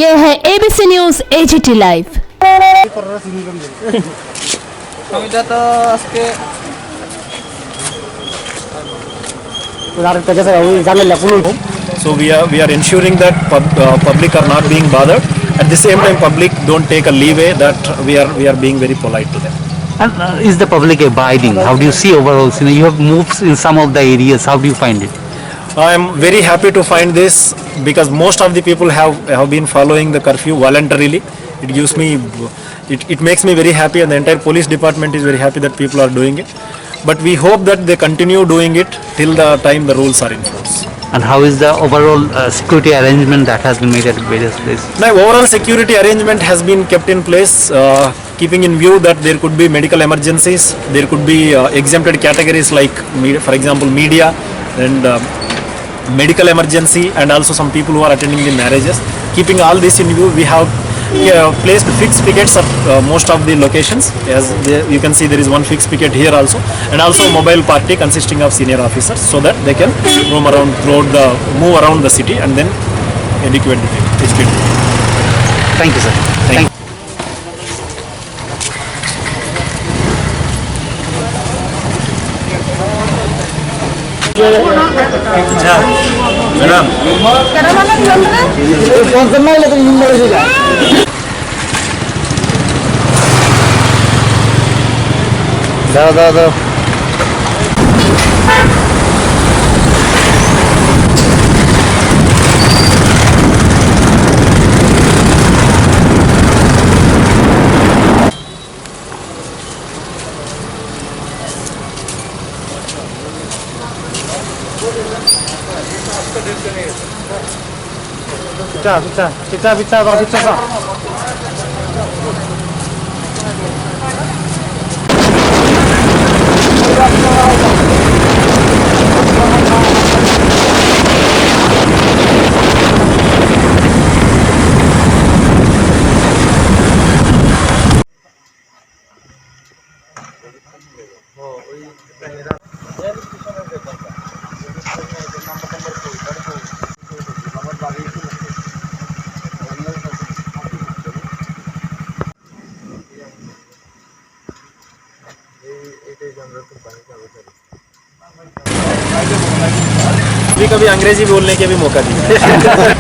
ये है ABC news AGT live. So we are ensuring that public are not being bothered. At the same time, public don't take a leeway. That we are being very polite to them. And is the public abiding? How do you see overall? You have moved in some of the areas. How do you find it? I am very happy to find this because most of the people have been following the curfew voluntarily. It gives me, it makes me very happy, and the entire police department is very happy that people are doing it. But we hope that they continue doing it till the time the rules are in force. And how is the overall security arrangement that has been made at various places? Now, overall security arrangement has been kept in place, keeping in view that there could be medical emergencies, there could be exempted categories like, for example, media and medical emergency, and also some people who are attending the marriages. Keeping all this in view, we have placed fixed pickets at most of the locations. As you can see, there is one fixed picket here also, and also mobile party consisting of senior officers, so that they can move around the city and then evacuate the speed. Thank you, sir. Thank you. Madam. दादा Pizza. कभी अंग्रेजी बोलने के भी मौका दिया।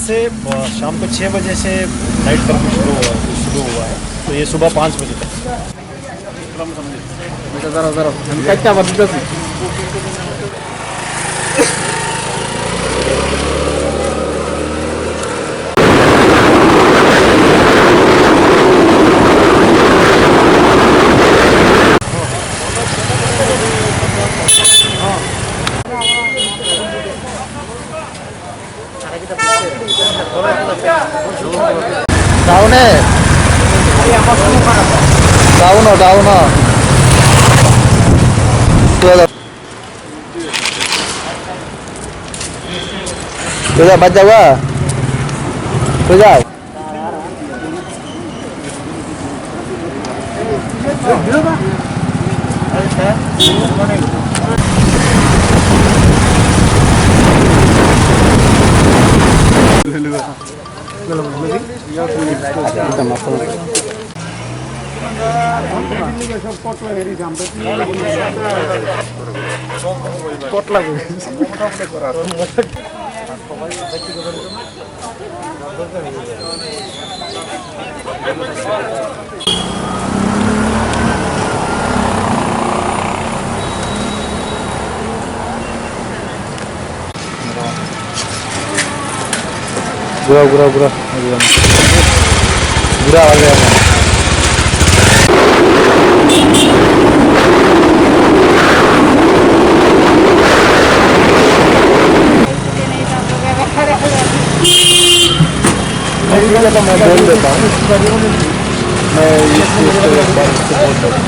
से शाम को 6 बजे से नाइट कर्फ्यू शुरू हुआ है, तो ये सुबह 5 बजे तक। Down. Sudah baca wa? Sudah. Gura आ गया। मैं बोल देता हूँ, मैं इस चीज़ को एक बार इसको बोल देता हूँ।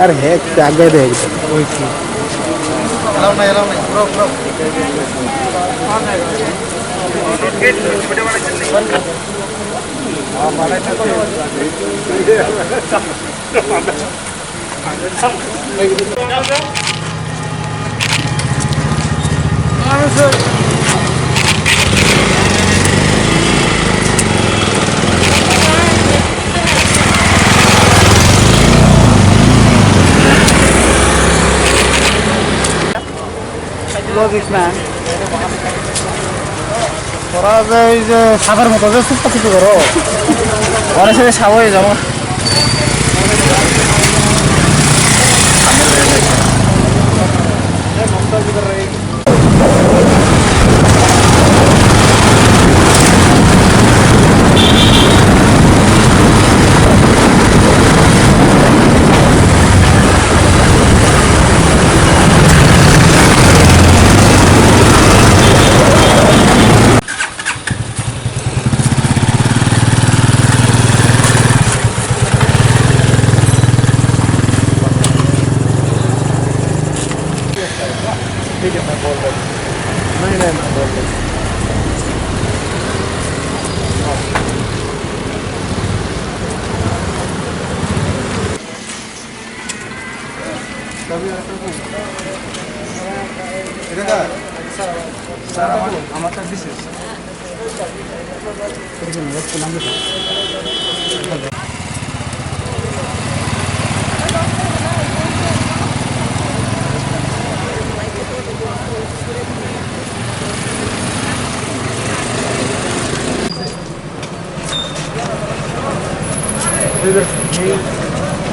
अरे हे आगे दे তোরা যে এই যে সাপের মতো যে সুপ্ত কিছু করো অনেক সাথে সাপ হয়ে যাবো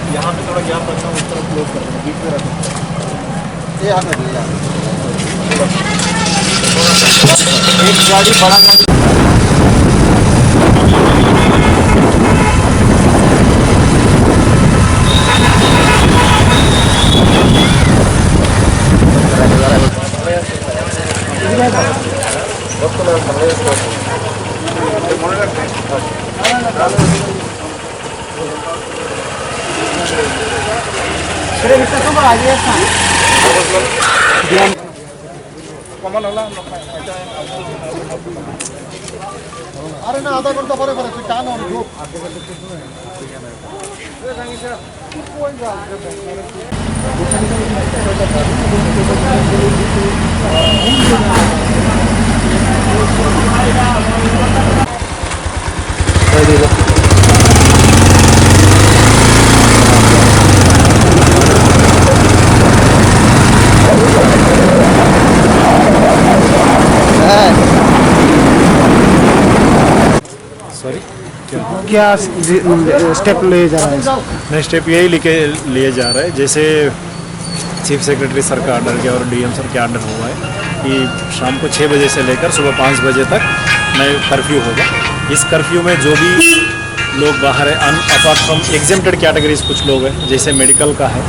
यहाँ पे थोड़ा गैप रखना, उस तरफ क्लोज करना, बीच में रखना। ये हाथ में एक गाड़ी बड़ा गाड़ी আরে না আধা ঘন্টা পরে পরে তুই টান আর ঢুক सॉरी क्या स्टेप ले जा रहा है नहीं, स्टेप यही लिए जा रहा है, जैसे चीफ सेक्रेटरी सर का आर्डर किया और डीएम सर का आर्डर हुआ है कि शाम को 6 बजे से लेकर सुबह 5 बजे तक नए कर्फ्यू होगा। इस कर्फ्यू में जो भी लोग बाहर है, अपार्ट फ्रॉम एग्जेम्प्टेड कैटेगरीज कुछ लोग हैं, जैसे मेडिकल का है,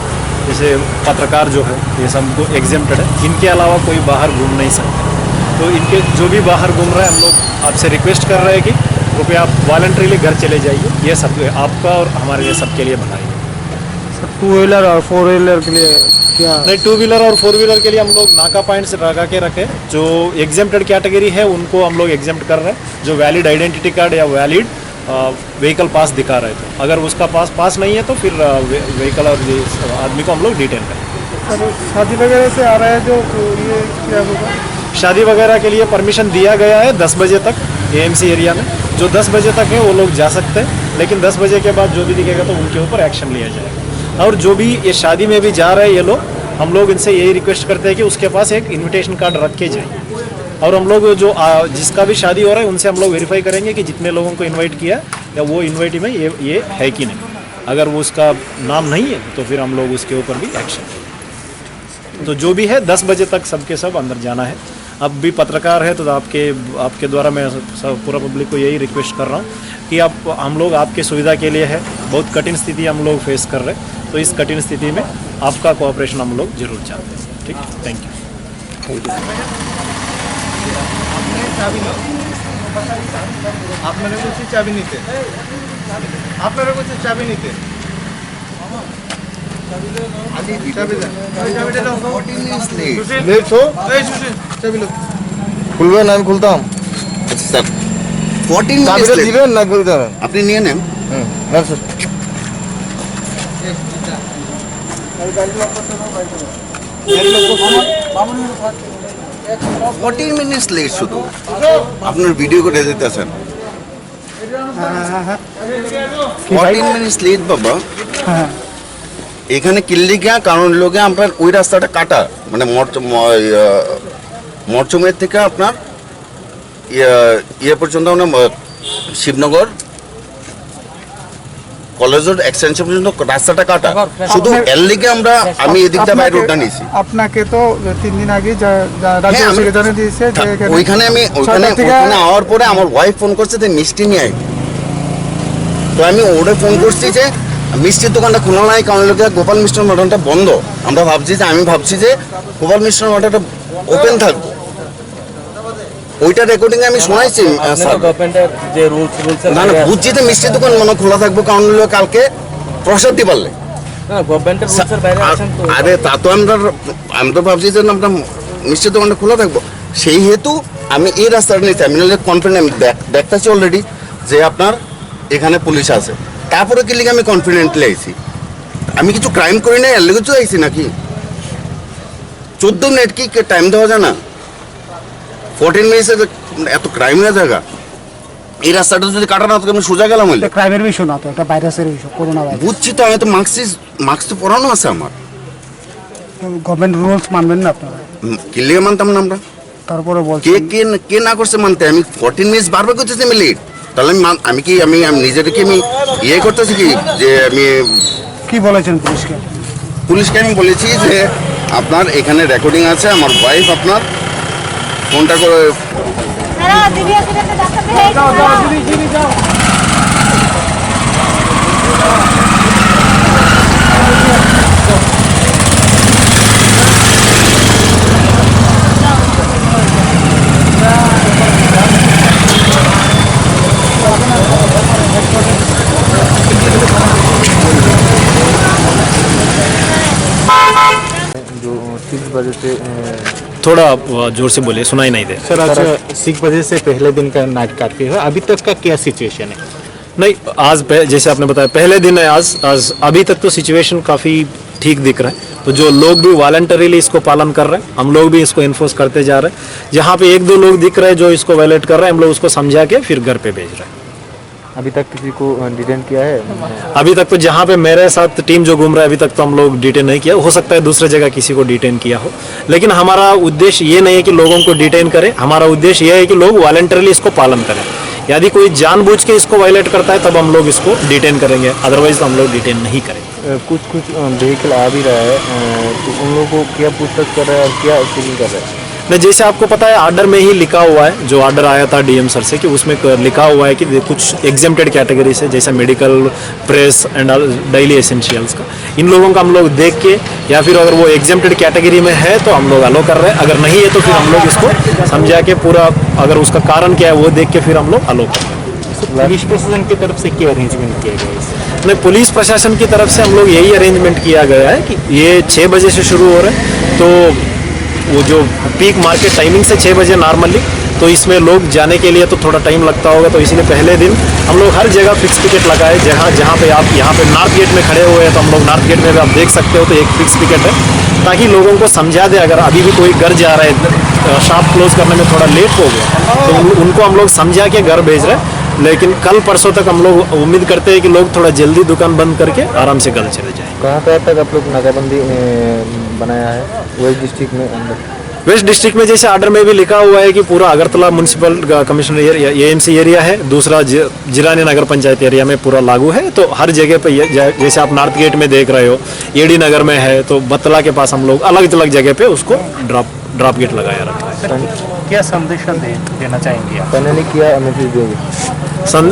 जैसे पत्रकार जो है, ये सब एग्जेम्प्टेड है। इनके अलावा कोई बाहर घूम नहीं सकते। तो इनके जो भी बाहर घूम रहे हैं, हम लोग आपसे रिक्वेस्ट कर रहे हैं कि कृपया आप वॉलंटरीली घर चले जाइए। ये सब आपका और हमारे लिए सबके लिए भलाई है। 2 व्हीलर और 4 व्हीलर के लिए क्या नहीं, 2 व्हीलर और 4 व्हीलर के लिए हम लोग नाका पॉइंट्स लगा के रखे। जो एग्जेम्प्टेड कैटेगरी है उनको हम लोग एग्जेम्प्ट कर रहे हैं, जो वैलिड आइडेंटिटी कार्ड या वैलिड व्हीकल पास दिखा रहे थे। अगर उसका पास नहीं है तो फिर व्हीकल और आदमी को हम लोग डिटेन करें। शादी वगैरह से आ रहा है जो ये क्या होगा शादी वगैरह के लिए परमिशन दिया गया है 10 बजे तक एएमसी एरिया में। जो 10 बजे तक है वो लोग जा सकते हैं, लेकिन 10 बजे के बाद जो भी दिखेगा तो उनके ऊपर एक्शन लिया जाएगा। और जो भी ये शादी में भी जा रहे हैं ये लोग, हम लोग इनसे यही रिक्वेस्ट करते हैं कि उसके पास एक इनविटेशन कार्ड रख के जाए। और हम लोग जो जिसका भी शादी हो रहा है उनसे हम लोग वेरीफाई करेंगे कि जितने लोगों को इन्वाइट किया या वो इन्वाइटी में ये है कि नहीं। अगर वो उसका नाम नहीं है तो फिर हम लोग उसके ऊपर भी एक्शन लेंगे। तो जो भी है 10 बजे तक सबके सब अंदर जाना है। अब भी पत्रकार है तो आपके द्वारा मैं सब पूरा पब्लिक को यही रिक्वेस्ट कर रहा हूँ कि हम लोग आपके सुविधा के लिए है, बहुत कठिन स्थिति हम लोग फेस कर रहे हैं। तो इस कठिन स्थिति में आपका कोऑपरेशन हम लोग जरूर चाहते हैं। ठीक, थैंक यू। আপনারা বলছি চাবি নিতে আপনারা বলছি চাবি নিতে খুলবেন আমি খুলতাম স্যার 14 চাবিটা মিনিট দিবেন না খুলতে হবে আপনি নিয়ে নেন। হ্যাঁ স্যার 14 মিনিট লেট শুধু আপনার ভিডিও করে দিতেছেন। 14 মিনিট লেট বাবা। এখানে কিল্লিগা কারণ লোকে আপনার ওই রাস্তাটা কাটা, মানে মরচুমের থেকে আপনার ইয়ে পর্যন্ত আমরা শিবনগর কলেজ রোড এক্সটেনশন পর্যন্ত রাস্তাটা কাটা, শুধু এর লিগে আমি এদিকটা বাইরে রোডটা নিয়েছি। আপনাকে তো 3 দিন আগে রাজ্য জানিয়ে দিয়েছে যে ওইখানে আওয়ার পরে আমার ওয়াইফ ফোন করছে যে মিষ্টি নিয়ে আয়। তো আমি ওরে ফোন করছি যে মিষ্টির দোকানটা খোলা নাই, কারণ লোকে গোপাল মিষ্টার মটনটা বন্ধ। আমি ভাবছি যে গোপাল মিষ্টার মটনটা ওপেন থাকবে। ওইটা রেকর্ডিং আমি শোনাইছি না না বুঝছি যে মিষ্টির দোকান মনে খোলা থাকবো, কারণ কালকে প্রসাদ দি পারলে। আরে তা তো আমি তো ভাবছি যে আমরা মিষ্টির দোকানটা খোলা থাকবো, সেই হেতু আমি এই রাস্তাটা নিতে আমি কনফিডেন্ট আমি দেখতেছি অলরেডি যে আপনার এখানে পুলিশ আছে। তারপরে কি লিখে আমি কনফিডেন্টলি আইছি, আমি কিছু ক্রাইম করি নাই, এর লিগে তো আইছি নাকি। 14 মিনিট কি টাইম দেওয়া যায় না? 14 মিনিটসে এত ক্রাইমের জায়গা, এই রাস্তাটা যদি কাটা না তো আমি সোজা গেলাম হইলে। ক্রাইমের বিষয় না তো, এটা ভাইরাসের বিষয়, করোনা ভাইরাস। বুঝছি তো, আমি তো মাস্ক তো পরানো আছে আমার। গভর্নমেন্ট রুলস মানবেন না আপনারা? কিলিয়ে মানতাম না আমরা। তারপরে বলছি কে না করছে মানতে? আমি 14 মিনিটস বারবার করতেছি আমি লেট, তাহলে আমি কি আমি নিজেকে আমি ইয়ে করতেছি কি যে আমি কি বলেছেন পুলিশকে? পুলিশকে আমি বলেছি যে আপনার এখানে রেকর্ডিং আছে, আমার ওয়াইফ আপনার ফোনটা করে जो 6 बजे से थोड़ा जोर से बोलिए, सुनाई नहीं दे। सर आज 6 बजे से पहले दिन का नाइट कर्फ्यू है, अभी तक का क्या सिचुएशन है? नहीं, आज जैसे आपने बताया पहले दिन है आज अभी तक तो सिचुएशन काफ़ी ठीक दिख रहा है। तो जो लोग भी वॉलंटरीली इसको पालन कर रहे हैं, हम लोग भी इसको इन्फोर्स करते जा रहे हैं। जहाँ पे 1-2 लोग दिख रहे हैं जो इसको वायलेट कर रहे हैं, हम लोग उसको समझा के फिर घर पे भेज रहे हैं। अभी तक किसी को डिटेन किया है? अभी तक तो जहाँ पे मेरे साथ टीम जो घूम रहा है अभी तक तो हम लोग डिटेन नहीं किया। हो सकता है दूसरे जगह किसी को डिटेन किया हो, लेकिन हमारा उद्देश्य ये नहीं है कि लोगों को डिटेन करें। हमारा उद्देश्य ये है कि लोग वॉलंटरीली इसको पालन करें। यदि कोई जानबूझ के इसको वायलेट करता है तब हम लोग इसको डिटेन करेंगे, अदरवाइज तो हम लोग डिटेन नहीं करेंगे। कुछ व्हीकल आ भी रहा है, तो उन लोगों को क्या पूछताछ कर रहा है और क्या चेकिंग कर रहा है? नहीं, जैसे आपको पता है आर्डर में ही लिखा हुआ है, जो आर्डर आया था डीएम सर से, कि उसमें लिखा हुआ है कि कुछ एग्जेम्प्टेड कैटेगरी से जैसे medical, press and daily essentials का, इन लोगों का हम लोग देख के, या फिर अगर वो एग्जेम्प्टेड कैटेगरी में है तो हम लोग अलो कर रहे हैं, अगर नहीं है तो फिर हम लोग इसको समझा के पूरा, अगर उसका कारण क्या है वो देख के फिर हम लोग अलो कर रहे हैं। पुलिस प्रशासन की तरफ से क्या अरेंजमेंट किया गया है? नहीं, पुलिस प्रशासन की तरफ से हम लोग यही अरेंजमेंट किया गया है कि ये 6 बजे से शुरू हो रहा है, तो वो जो पीक मार्केट टाइमिंग से 6 बजे नॉर्मली, तो इसमें लोग जाने के लिए तो थोड़ा टाइम लगता होगा, तो इसलिए पहले दिन हम लोग हर जगह फिक्स पिकेट लगाए। जहाँ पे आप यहाँ पे नॉर्थ गेट में खड़े हुए हैं तो हम लोग नॉर्थ गेट में भी आप देख सकते हो, तो एक फिक्स पिकेट है, ताकि लोगों को समझा दे अगर अभी भी कोई घर जा रहा है, शॉप क्लोज करने में थोड़ा लेट हो गया तो उनको हम लोग समझा के घर भेज रहे हैं। लेकिन कल परसों तक हम लोग उम्मीद करते हैं कि लोग थोड़ा जल्दी दुकान बंद करके आराम से घर चले जाएं। कहाँ तक आप लोग नाकाबंदी बनाया है वेस्ट डिस्ट्रिक्ट में? अंदर वेस्ट डिस्ट्रिक्ट में जैसे आर्डर में भी लिखा हुआ है कि पूरा Agartala municipal commissioner AMC area है, दूसरा जिरानी नगर पंचायत एरिया में पूरा लागू है। तो हर जगह पे जैसे आप नॉर्थ गेट में देख रहे हो, एडी नगर में है, तो बतला के पास हम लोग अलग अलग जगह पे उसको ड्रॉप गेट लगाया रखा है। क्या संदेश देना चाहेंगे आप? फाइनली क्या मैसेज देंगे?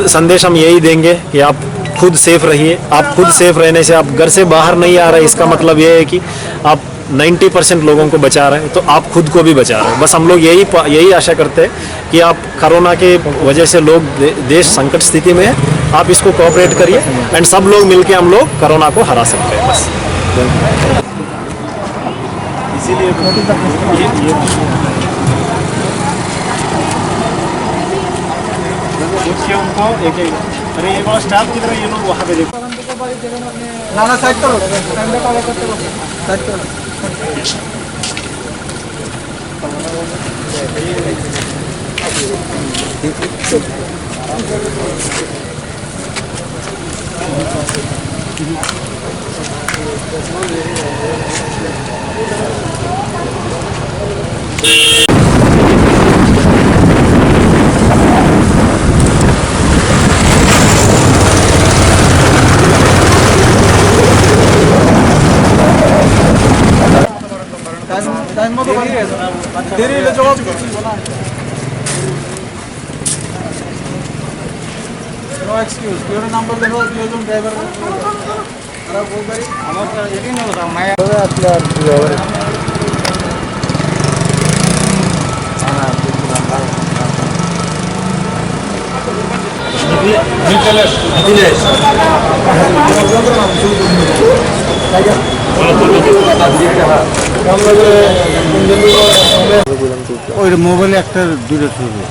संदेश हम यही देंगे कि आप खुद सेफ रहिए। आप खुद सेफ रहने से, आप घर से बाहर नहीं आ रहे, इसका मतलब ये है कि आप 90% लोगों को बचा रहे हैं, तो आप खुद को भी बचा रहे हैं। बस हम लोग यही आशा करते हैं कि आप कोरोना के वजह से लोग देश संकट स्थिति में है, आप इसको कोऑपरेट करिए एंड सब लोग मिलके हम लोग कोरोना को हरा सकते हैं। बस इसीलिए उनको एक अरे ये वाला स्टाफ किधर है, ये लोग वहाँ पे देखो। না না সাইড করো, টাইমটা কভার করতে পারো, সাইড করো। টাইম মতো বাড়ি গেছে, দেরি হলে জবাব করছি না। নো এক্সকিউজ, কেউ নাম্বার দেখো, দুজন ড্রাইভার আর বলবারি আমার এটাই না দাও মায়া আপনার ড্রাইভার ওই মোবাইলে একটা দুটো ছবি